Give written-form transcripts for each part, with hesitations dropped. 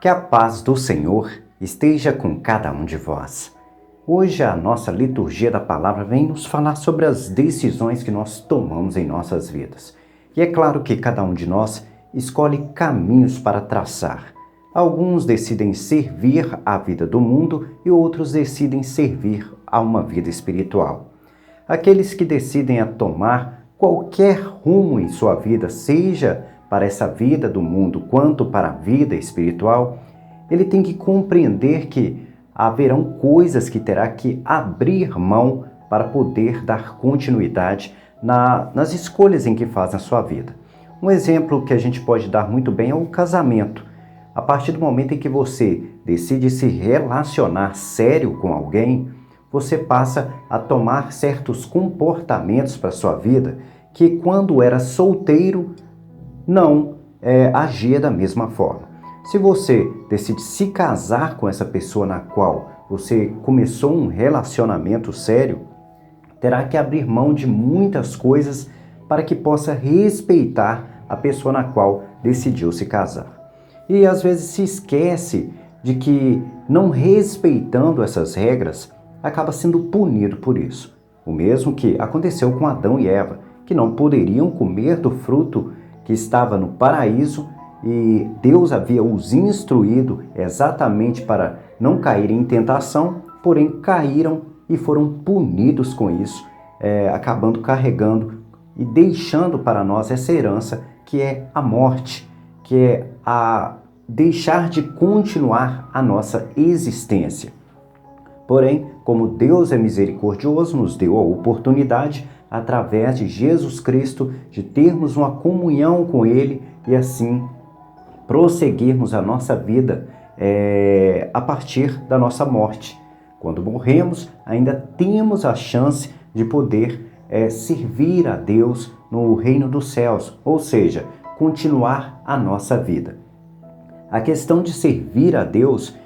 Que a paz do Senhor esteja com cada um de vós. Hoje a nossa liturgia da palavra vem nos falar sobre as decisões que nós tomamos em nossas vidas. E é claro que cada um de nós escolhe caminhos para traçar. Alguns decidem servir à vida do mundo e outros decidem servir a uma vida espiritual. Aqueles que decidem a tomar qualquer rumo em sua vida, seja para essa vida do mundo quanto para a vida espiritual, ele tem que compreender que haverão coisas que terá que abrir mão para poder dar continuidade nas escolhas em que faz na sua vida. Um exemplo que a gente pode dar muito bem é o casamento. A partir do momento em que você decide se relacionar sério com alguém, você passa a tomar certos comportamentos para a sua vida que quando era solteiro não agia da mesma forma. Se você decide se casar com essa pessoa na qual você começou um relacionamento sério, terá que abrir mão de muitas coisas para que possa respeitar a pessoa na qual decidiu se casar. E às vezes se esquece de que não respeitando essas regras, acaba sendo punido por isso. O mesmo que aconteceu com Adão e Eva, que não poderiam comer do fruto que estava no paraíso e Deus havia os instruído exatamente para não caírem em tentação, porém caíram e foram punidos com isso, acabando carregando e deixando para nós essa herança que é a morte, que é a deixar de continuar a nossa existência. Porém, como Deus é misericordioso, nos deu a oportunidade, através de Jesus Cristo, de termos uma comunhão com Ele e assim prosseguirmos a nossa vida a partir da nossa morte. Quando morremos, ainda temos a chance de poder servir a Deus no reino dos céus, ou seja, continuar a nossa vida. A questão de servir a Deus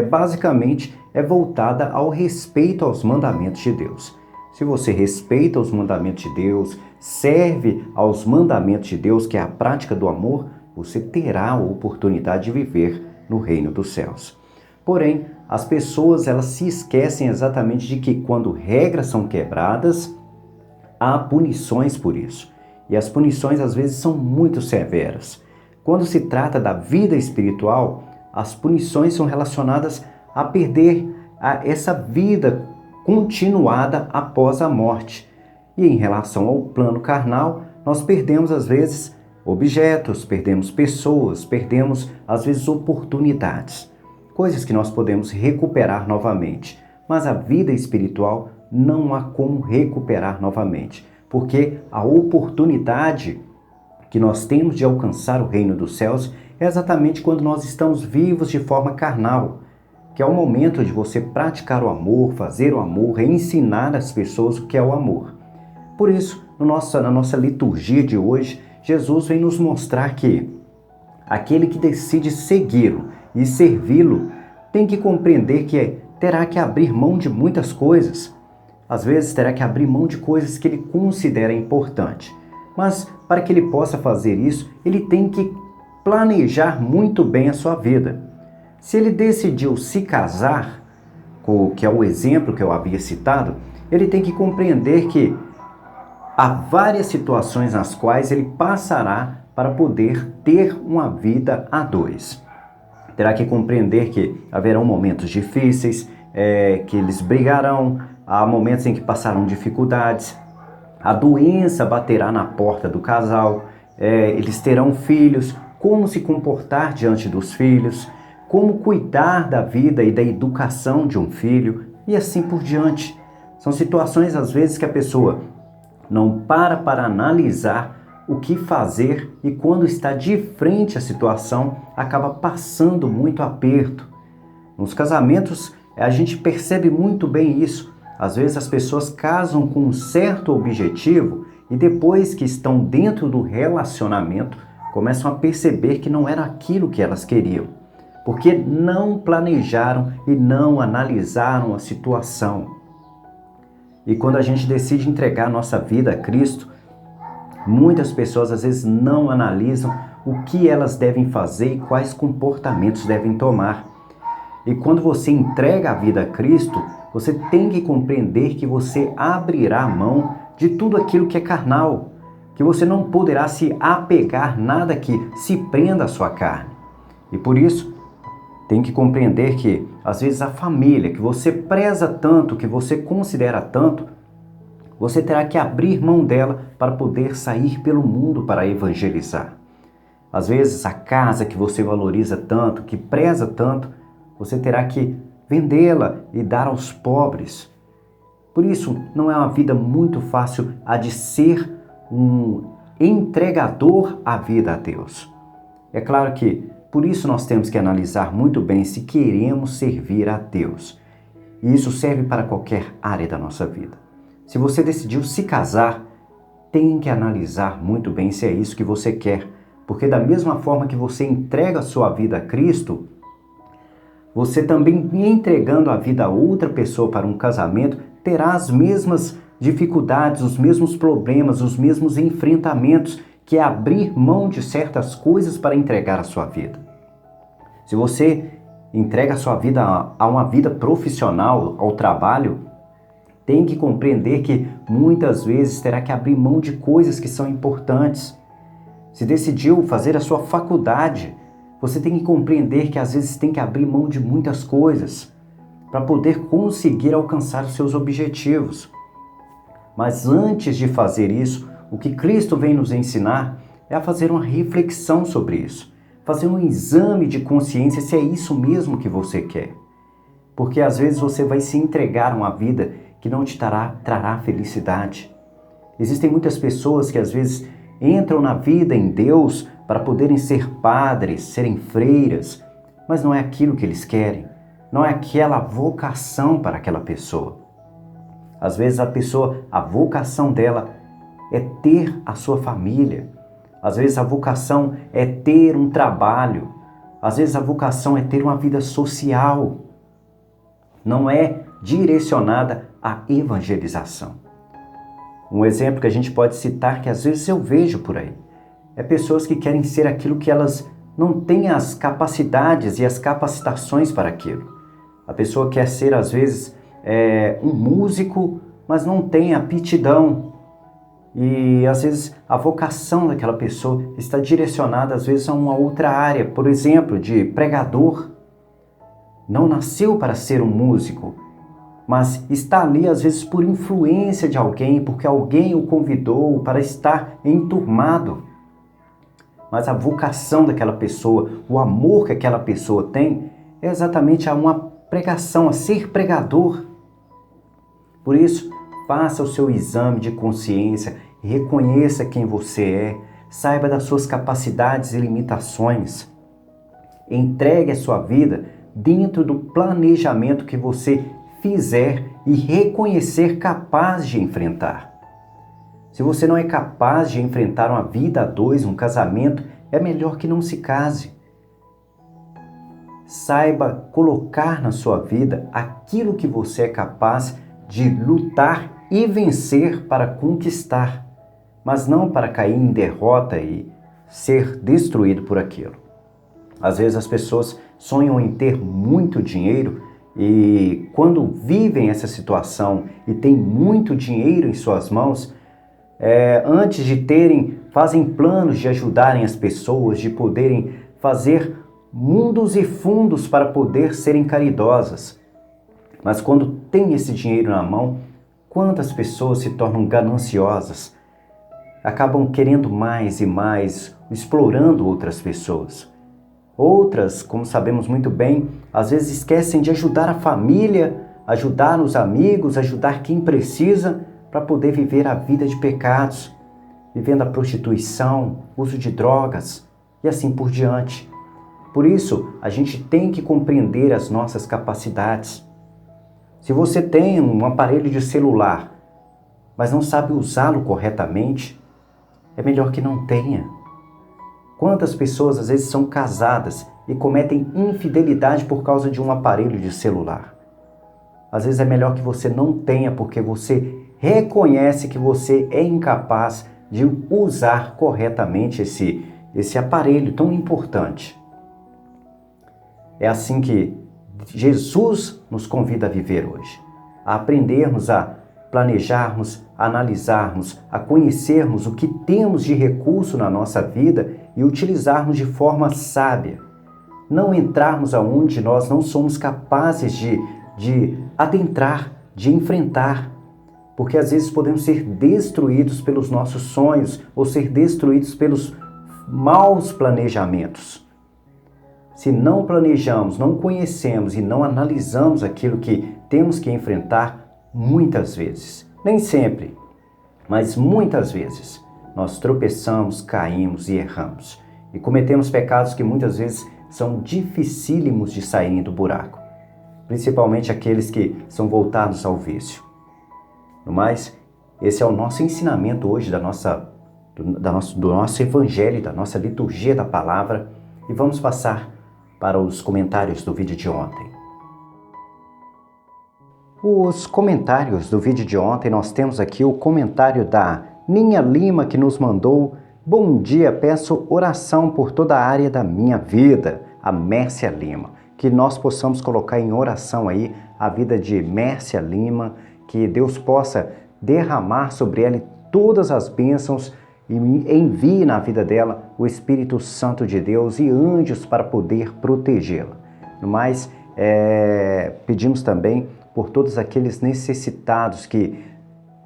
basicamente é voltada ao respeito aos mandamentos de Deus. Se você respeita os mandamentos de Deus, serve aos mandamentos de Deus, que é a prática do amor, você terá a oportunidade de viver no reino dos céus. Porém, as pessoas elas se esquecem exatamente de que quando regras são quebradas, há punições por isso. E as punições às vezes são muito severas. Quando se trata da vida espiritual, as punições são relacionadas a perder essa vida continuada após a morte. E em relação ao plano carnal, nós perdemos às vezes objetos, perdemos pessoas, perdemos às vezes oportunidades, coisas que nós podemos recuperar novamente. Mas a vida espiritual não há como recuperar novamente, porque a oportunidade que nós temos de alcançar o reino dos céus é exatamente quando nós estamos vivos de forma carnal, que é o momento de você praticar o amor, fazer o amor, ensinar às pessoas o que é o amor. Por isso, na nossa liturgia de hoje, Jesus vem nos mostrar que aquele que decide segui-lo e servi-lo tem que compreender que terá que abrir mão de muitas coisas. Às vezes terá que abrir mão de coisas que ele considera importante. Mas para que ele possa fazer isso, ele tem que planejar muito bem a sua vida. Se ele decidiu se casar, que é o exemplo que eu havia citado, ele tem que compreender que há várias situações nas quais ele passará para poder ter uma vida a dois. Terá que compreender que haverão momentos difíceis, que eles brigarão, há momentos em que passarão dificuldades, a doença baterá na porta do casal, eles terão filhos, como se comportar diante dos filhos, como cuidar da vida e da educação de um filho e assim por diante. São situações às vezes que a pessoa não para analisar o que fazer e quando está de frente à situação acaba passando muito aperto. Nos casamentos a gente percebe muito bem isso. Às vezes as pessoas casam com um certo objetivo e depois que estão dentro do relacionamento começam a perceber que não era aquilo que elas queriam, porque não planejaram e não analisaram a situação. E quando a gente decide entregar nossa vida a Cristo, muitas pessoas às vezes não analisam o que elas devem fazer e quais comportamentos devem tomar. E quando você entrega a vida a Cristo, você tem que compreender que você abrirá mão de tudo aquilo que é carnal, que você não poderá se apegar nada que se prenda à sua carne. E por isso, tem que compreender que, às vezes, a família que você preza tanto, que você considera tanto, você terá que abrir mão dela para poder sair pelo mundo para evangelizar. Às vezes, a casa que você valoriza tanto, que preza tanto, você terá que vendê-la e dar aos pobres. Por isso, não é uma vida muito fácil a de ser um entregador à vida a Deus. É claro que, por isso, nós temos que analisar muito bem se queremos servir a Deus. E isso serve para qualquer área da nossa vida. Se você decidiu se casar, tem que analisar muito bem se é isso que você quer. Porque da mesma forma que você entrega a sua vida a Cristo, você também entregando a vida a outra pessoa para um casamento, terá as mesmas dificuldades, os mesmos problemas, os mesmos enfrentamentos, que é abrir mão de certas coisas para entregar a sua vida. Se você entrega a sua vida a uma vida profissional, ao trabalho, tem que compreender que muitas vezes terá que abrir mão de coisas que são importantes. Se decidiu fazer a sua faculdade, você tem que compreender que às vezes tem que abrir mão de muitas coisas para poder conseguir alcançar os seus objetivos. Mas antes de fazer isso, o que Cristo vem nos ensinar é a fazer uma reflexão sobre isso, fazer um exame de consciência se é isso mesmo que você quer. Porque às vezes você vai se entregar a uma vida que não te trará felicidade. Existem muitas pessoas que às vezes entram na vida em Deus para poderem ser padres, serem freiras, mas não é aquilo que eles querem, não é aquela vocação para aquela pessoa. Às vezes a vocação dela é ter a sua família, às vezes a vocação é ter um trabalho, às vezes a vocação é ter uma vida social, não é direcionada à evangelização. Um exemplo que a gente pode citar que às vezes eu vejo por aí, é pessoas que querem ser aquilo que elas não têm as capacidades e as capacitações para aquilo. A pessoa quer ser, às vezes, um músico, mas não tem aptidão. E, às vezes, a vocação daquela pessoa está direcionada, às vezes, a uma outra área. Por exemplo, de pregador. Não nasceu para ser um músico, mas está ali, às vezes, por influência de alguém, porque alguém o convidou para estar enturmado. Mas a vocação daquela pessoa, o amor que aquela pessoa tem, é exatamente a uma pregação, a ser pregador. Por isso, faça o seu exame de consciência, reconheça quem você é, saiba das suas capacidades e limitações. Entregue a sua vida dentro do planejamento que você fizer e reconhecer capaz de enfrentar. Se você não é capaz de enfrentar uma vida a dois, um casamento, é melhor que não se case. Saiba colocar na sua vida aquilo que você é capaz de lutar e vencer para conquistar, mas não para cair em derrota e ser destruído por aquilo. Às vezes as pessoas sonham em ter muito dinheiro e quando vivem essa situação e têm muito dinheiro em suas mãos, antes de terem, fazem planos de ajudarem as pessoas, de poderem fazer mundos e fundos para poder serem caridosas. Mas quando tem esse dinheiro na mão, quantas pessoas se tornam gananciosas? Acabam querendo mais e mais, explorando outras pessoas. Outras, como sabemos muito bem, às vezes esquecem de ajudar a família, ajudar os amigos, ajudar quem precisa, para poder viver a vida de pecados, vivendo a prostituição, uso de drogas e assim por diante. Por isso, a gente tem que compreender as nossas capacidades. Se você tem um aparelho de celular, mas não sabe usá-lo corretamente, é melhor que não tenha. Quantas pessoas às vezes são casadas e cometem infidelidade por causa de um aparelho de celular? Às vezes é melhor que você não tenha, porque você reconhece que você é incapaz de usar corretamente esse aparelho tão importante. É assim que Jesus nos convida a viver hoje, a aprendermos a planejarmos, a analisarmos, a conhecermos o que temos de recurso na nossa vida e utilizarmos de forma sábia. Não entrarmos aonde nós não somos capazes de adentrar, de enfrentar, porque às vezes podemos ser destruídos pelos nossos sonhos ou ser destruídos pelos maus planejamentos. Se não planejamos, não conhecemos e não analisamos aquilo que temos que enfrentar, muitas vezes, nem sempre, mas muitas vezes, nós tropeçamos, caímos e erramos. E cometemos pecados que muitas vezes são dificílimos de saírem do buraco, principalmente aqueles que são voltados ao vício. No mais, esse é o nosso ensinamento hoje do nosso evangelho, da nossa liturgia da palavra, e vamos passar para os comentários do vídeo de ontem. Os comentários do vídeo de ontem, nós temos aqui o comentário da Ninha Lima, que nos mandou: bom dia, peço oração por toda a área da minha vida, a Mércia Lima. Que nós possamos colocar em oração aí a vida de Mércia Lima, que Deus possa derramar sobre ela todas as bênçãos e envie na vida dela o Espírito Santo de Deus e anjos para poder protegê-la. No mais, pedimos também por todos aqueles necessitados que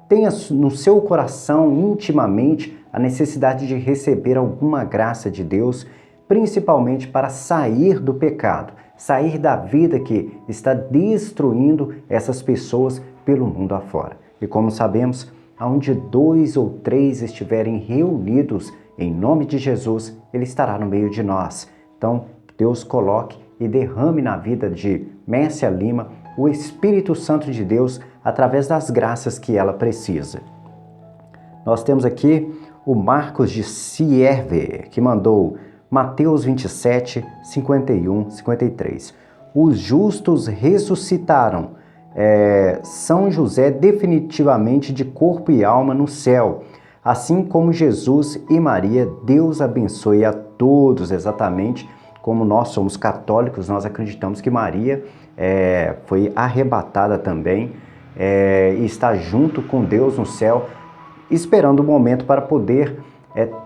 tenha no seu coração intimamente a necessidade de receber alguma graça de Deus, principalmente para sair do pecado, sair da vida que está destruindo essas pessoas pelo mundo afora. E como sabemos, aonde 2 ou 3 estiverem reunidos em nome de Jesus, Ele estará no meio de nós. Então, Deus coloque e derrame na vida de Mércia Lima o Espírito Santo de Deus através das graças que ela precisa. Nós temos aqui o Marcos de Sierve, que mandou Mateus 27, 51, 53. Os justos ressuscitaram. São José definitivamente de corpo e alma no céu. Assim como Jesus e Maria, Deus abençoe a todos. Exatamente como nós somos católicos, nós acreditamos que Maria foi arrebatada também e está junto com Deus no céu, esperando o momento para poder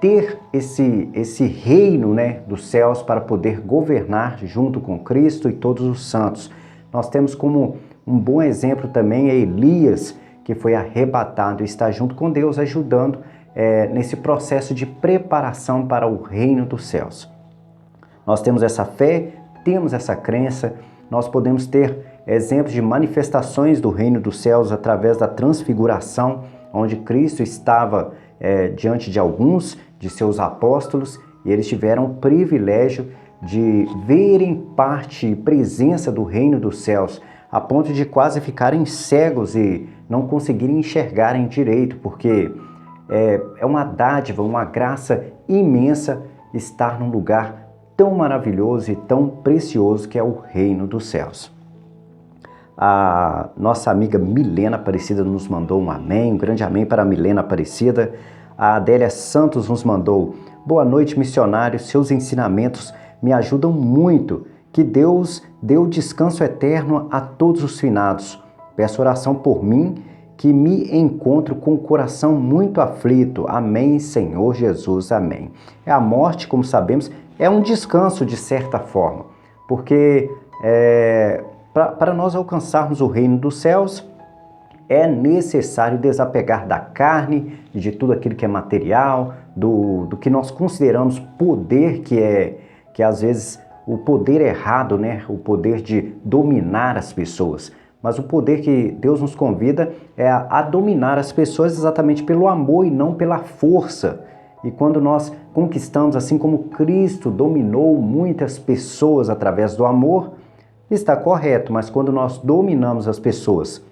ter esse reino, né, dos céus, para poder governar junto com Cristo e todos os santos. Nós temos como um bom exemplo também Elias, que foi arrebatado e está junto com Deus, ajudando nesse processo de preparação para o reino dos céus. Nós temos essa fé, temos essa crença, nós podemos ter exemplos de manifestações do reino dos céus através da transfiguração, onde Cristo estava diante de alguns de seus apóstolos e eles tiveram o privilégio de verem parte e presença do reino dos céus, a ponto de quase ficarem cegos e não conseguirem enxergarem direito, porque é uma dádiva, uma graça imensa estar num lugar tão maravilhoso e tão precioso que é o reino dos céus. A nossa amiga Milena Aparecida nos mandou um amém, um grande amém para a Milena Aparecida. A Adélia Santos nos mandou: boa noite, missionários, seus ensinamentos me ajudam muito. Que Deus dê o descanso eterno a todos os finados. Peço oração por mim, que me encontro com o coração muito aflito. Amém, Senhor Jesus, amém. A morte, como sabemos, é um descanso de certa forma, porque para nós alcançarmos o reino dos céus, é necessário desapegar da carne e de tudo aquilo que é material, do que nós consideramos poder, que às vezes o poder errado, né? O poder de dominar as pessoas. Mas o poder que Deus nos convida é a dominar as pessoas exatamente pelo amor e não pela força. E quando nós conquistamos, assim como Cristo dominou muitas pessoas através do amor, está correto. Mas quando nós dominamos as pessoas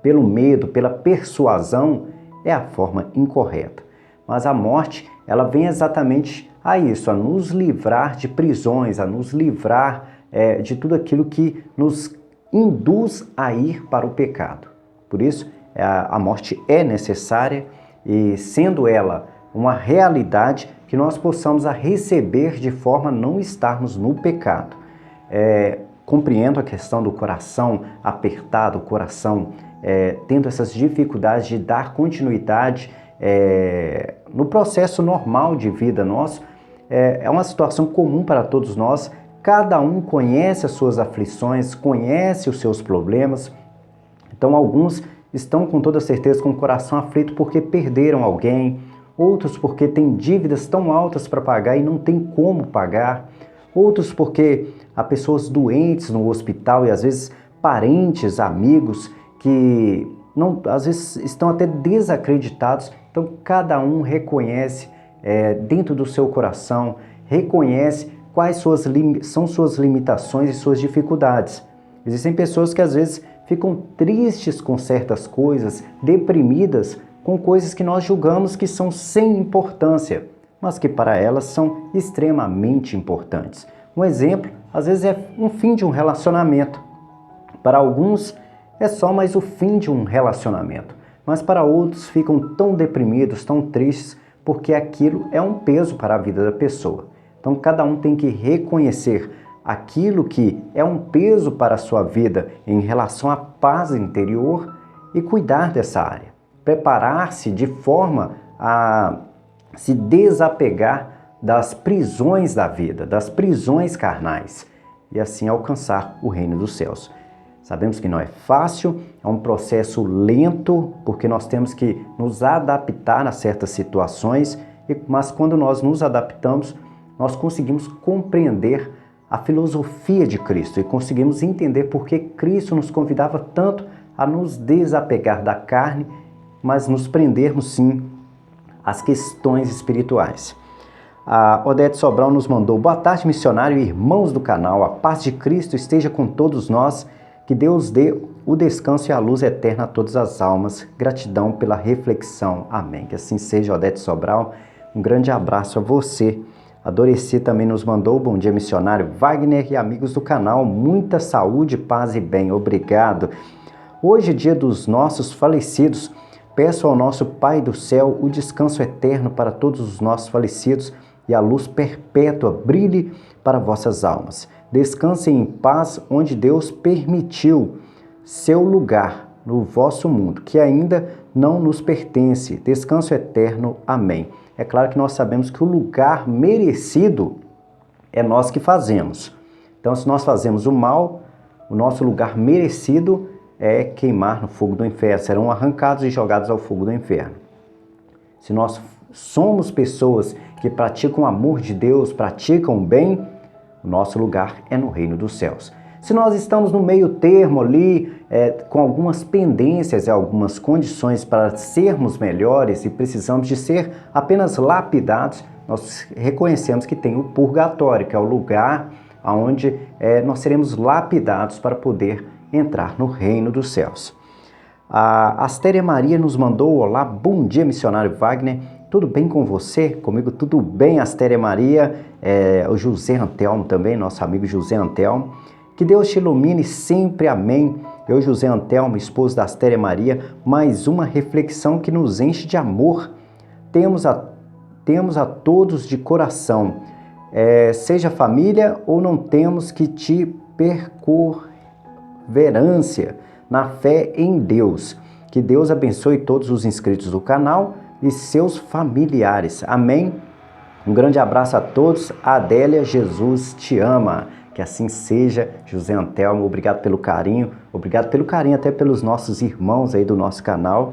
pelo medo, pela persuasão, é a forma incorreta. Mas a morte, ela vem exatamente a isso, a nos livrar de prisões, a nos livrar de tudo aquilo que nos induz a ir para o pecado. Por isso, a morte é necessária e, sendo ela uma realidade que nós possamos a receber de forma a não estarmos no pecado. Compreendo a questão do coração apertado, o coração tendo essas dificuldades de dar continuidade no processo normal de vida nosso. É uma situação comum para todos nós. Cada um conhece as suas aflições, conhece os seus problemas. Então alguns estão com toda certeza com o coração aflito porque perderam alguém, outros porque têm dívidas tão altas para pagar e não tem como pagar, outros porque há pessoas doentes no hospital e às vezes parentes, amigos que às vezes estão até desacreditados. Então cada um reconhece dentro do seu coração, reconhece quais são suas limitações e suas dificuldades. Existem pessoas que às vezes ficam tristes com certas coisas, deprimidas com coisas que nós julgamos que são sem importância, mas que para elas são extremamente importantes. Um exemplo, às vezes é um fim de um relacionamento. Para alguns é só mais o fim de um relacionamento, mas para outros ficam tão deprimidos, tão tristes, porque aquilo é um peso para a vida da pessoa. Então cada um tem que reconhecer aquilo que é um peso para a sua vida em relação à paz interior e cuidar dessa área. Preparar-se de forma a se desapegar das prisões da vida, das prisões carnais e assim alcançar o reino dos céus. Sabemos que não é fácil, é um processo lento, porque nós temos que nos adaptar a certas situações, mas quando nós nos adaptamos, nós conseguimos compreender a filosofia de Cristo e conseguimos entender por que Cristo nos convidava tanto a nos desapegar da carne, mas nos prendermos sim às questões espirituais. A Odete Sobral nos mandou: boa tarde, missionário e irmãos do canal, a paz de Cristo esteja com todos nós, que Deus dê o descanso e a luz eterna a todas as almas. Gratidão pela reflexão. Amém. Que assim seja, Odete Sobral. Um grande abraço a você. A Doreci também nos mandou: bom dia, missionário Wagner e amigos do canal, muita saúde, paz e bem, obrigado. Hoje é dia dos nossos falecidos. Peço ao nosso Pai do céu o descanso eterno para todos os nossos falecidos e a luz perpétua brilhe para vossas almas. Descansem em paz onde Deus permitiu seu lugar no vosso mundo, que ainda não nos pertence. Descanso eterno. Amém. É claro que nós sabemos que o lugar merecido é nós que fazemos. Então, se nós fazemos o mal, o nosso lugar merecido é queimar no fogo do inferno. Serão arrancados e jogados ao fogo do inferno. Se nós somos pessoas que praticam o amor de Deus, praticam o bem, o nosso lugar é no reino dos céus. Se nós estamos no meio termo ali, com algumas pendências e algumas condições para sermos melhores e precisamos de ser apenas lapidados, nós reconhecemos que tem o purgatório, que é o lugar onde nós seremos lapidados para poder entrar no reino dos céus. A Astéria Maria nos mandou: olá, bom dia, missionário Wagner. Tudo bem com você? Comigo tudo bem, Astéria Maria. O José Antelmo também, nosso amigo José Antelmo. Que Deus te ilumine sempre, amém. Eu, José Antelmo, esposo da Astéria Maria, mais uma reflexão que nos enche de amor. Temos a todos de coração, seja família ou não, temos que te perseverança na fé em Deus. Que Deus abençoe todos os inscritos do canal e seus familiares. Amém? Um grande abraço a todos. Adélia, Jesus te ama. Que assim seja, José Antelmo. Obrigado pelo carinho. Obrigado pelo carinho até pelos nossos irmãos aí do nosso canal.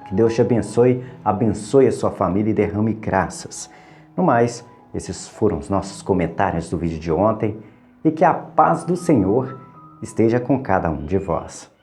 Que Deus te abençoe, abençoe a sua família e derrame graças. No mais, esses foram os nossos comentários do vídeo de ontem. E que a paz do Senhor esteja com cada um de vós.